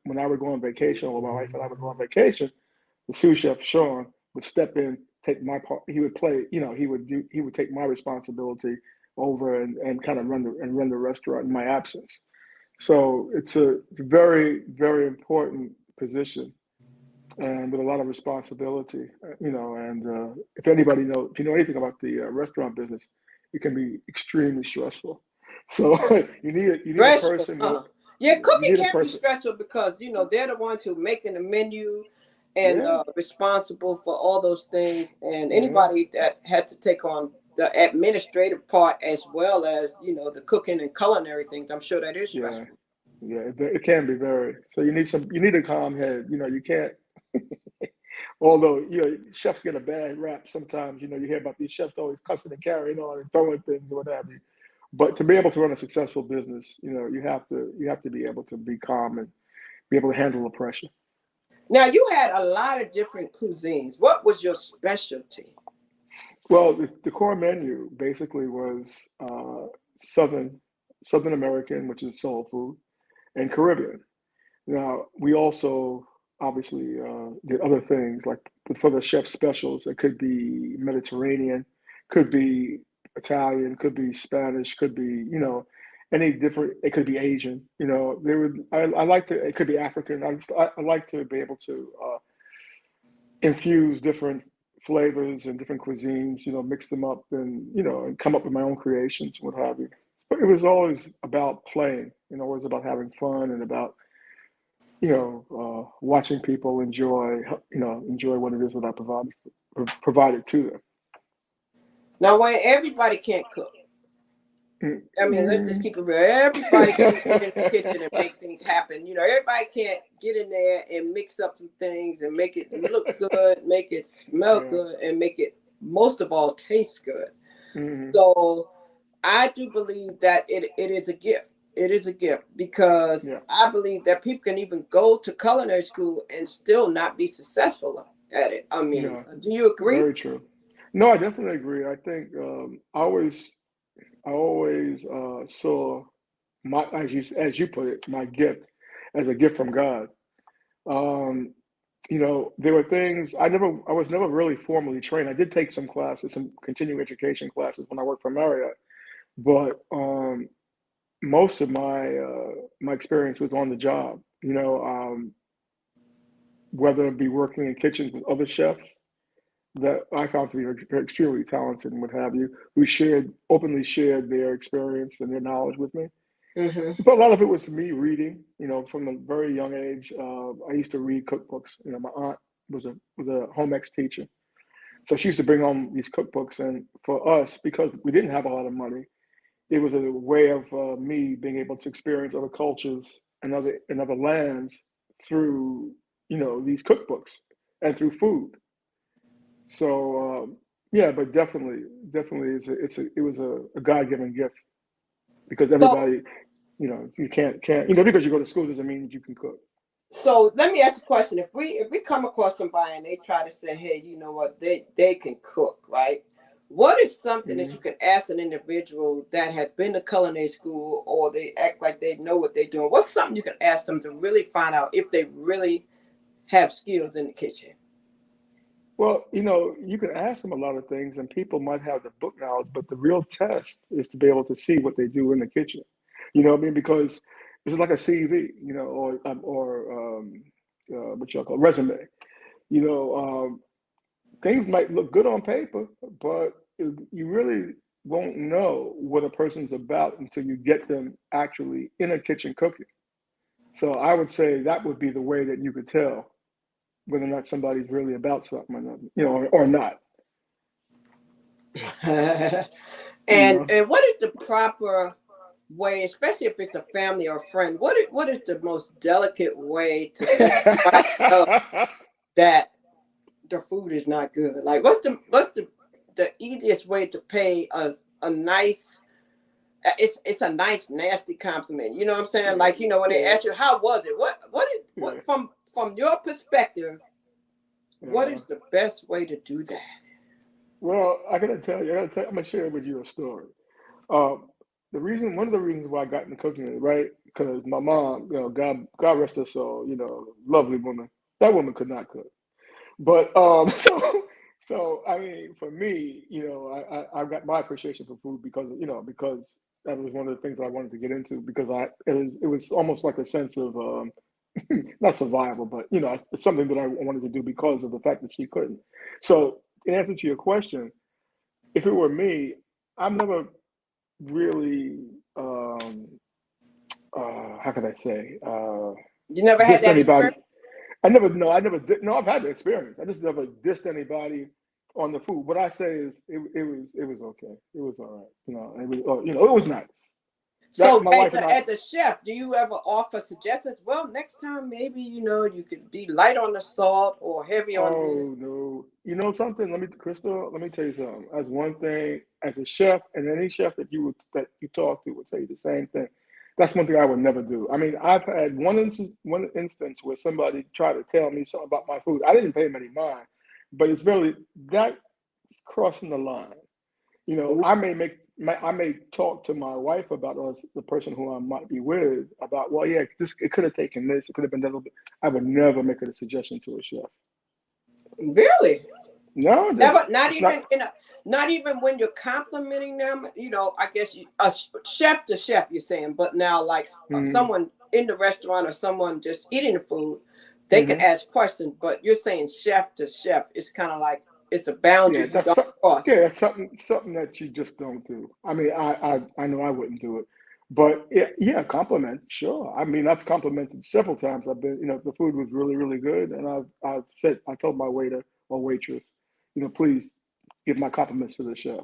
when I would go on vacation, or my wife and I would go on vacation, the sous chef Sean would step in, take my part. He would play, he would take my responsibility over and kind of run the restaurant in my absence. So it's a very, very important position and with a lot of responsibility, and if you know anything about the restaurant business, it can be extremely stressful. So you need a Stressful, person huh? with Yeah, you cooking need a can be person. stressful because they're the ones who making the menu and Yeah, responsible for all those things. And yeah, anybody that had to take on the administrative part as well as the cooking and culinary things, I'm sure that is yeah, stressful. yeah. It can be very. So you need a calm head. You can't. Although chefs get a bad rap sometimes. You hear about these chefs always cussing and carrying on and throwing things or what have you. But to be able to run a successful business, you have to be able to be calm and be able to handle the pressure. Now you had a lot of different cuisines. What was your specialty? Well, the core menu basically was Southern Southern American, which is soul food, and Caribbean. Now we also obviously did other things like for the chef specials. It could be Mediterranean, could be Italian, could be Spanish, could be any different. It could be Asian. They would. I like to. It could be African. I like to be able to infuse different flavors and different cuisines. Mix them up and come up with my own creations, what have you. But it was always about playing. Always about having fun and about watching people enjoy what it is that I provided to them. Now, when everybody can't cook, I mean, let's just Mm, keep it real. Everybody can't get in the kitchen and make things happen. Everybody can't get in there and mix up some things and make it look good, make it smell yeah. good, and make it, most of all, taste good. Hmm. So I do believe that it is a gift. It is a gift because Yeah. I believe that people can even go to culinary school and still not be successful at it. I mean, Yeah. do you agree? Very true. No, I definitely agree. I think I always saw my as you put it, my gift as a gift from God. Um, there were things I was never really formally trained. I did take some classes, some continuing education classes when I worked for Marriott, but most of my experience was on the job. Whether it be working in kitchens with other chefs that I found to be extremely talented and what have you, who openly shared their experience and their knowledge with me. Mm-hmm. But a lot of it was me reading. From a very young age, I used to read cookbooks. My aunt was a home ec teacher, so she used to bring home these cookbooks, and for us, because we didn't have a lot of money, it was a way of me being able to experience other cultures and other lands through these cookbooks and through food. So yeah, but definitely, it was a God given gift because So everybody, you can't because you go to school doesn't mean you can cook. So let me ask you a question. If we come across somebody and they try to say, hey, you know what, they can cook, right? What is something that Mm-hmm. you can ask an individual that has been to culinary school or they act like they know what they're doing? What's something you can ask them to really find out if they really have skills in the kitchen? Well, you can ask them a lot of things, and people might have the book knowledge, but the real test is to be able to see what they do in the kitchen. You know what I mean? Because it's like a CV, or what y'all call resume. You know, things might look good on paper, but you really won't know what a person's about until you get them actually in a kitchen cooking. So I would say that would be the way that you could tell whether or not somebody's really about something or not, or not. and You know. and what is the proper way, especially if it's a family or a friend? What is the most delicate way to let somebody know that the food is not good? Like, what's the easiest way to pay us a nice? It's a nice nasty compliment. You know what I'm saying? Yeah, Like, when they yeah, ask you how was it, what yeah. from your perspective, what Uh-huh. is the best way to do that? Well, I'm gonna share with you a story. Um, one of the reasons why I got into cooking, right? because my mom, God rest her soul, lovely woman. That woman could not cook. But so I mean, for me, I got my appreciation for food because that was one of the things that I wanted to get into because it was almost like a sense of not survival, but it's something that I wanted to do because of the fact that she couldn't. So in answer to your question, if it were me, I've never really how can I say You never had dissed that anybody. experience? I never did. No, I've had the experience. I just never dissed anybody on the food. What I say is, it was okay. It was all right. It was nice. That So my as wife and I. a chef, do you ever offer suggestions? Well, next time maybe you could be light on the salt or heavy on this. Oh no, you know something? Crystal, let me tell you something. As one thing, as a chef, and any chef that you talk to would tell you the same thing. That's one thing I would never do. I mean, I've had one instance where somebody tried to tell me something about my food. I didn't pay them any mind, but it's really that crossing the line. I may talk to my wife about the person who I might be with about, well, yeah, it could have taken this, it could have been that little bit. I would never make it a suggestion to a chef. Really? No, Never, it's not. not even when you're complimenting them. I guess chef to chef, you're saying, but now like Hmm. someone in the restaurant or someone just eating the food, they can Hmm. ask questions. But you're saying chef to chef, it's kind of like it's a boundary Yeah, you don't cross. that's something that you just don't do. I mean, I know I wouldn't do it, but yeah, compliment, sure. I mean, I've complimented several times. I've been, if the food was really really good, and I told my waiter or waitress, please give my compliments to the chef.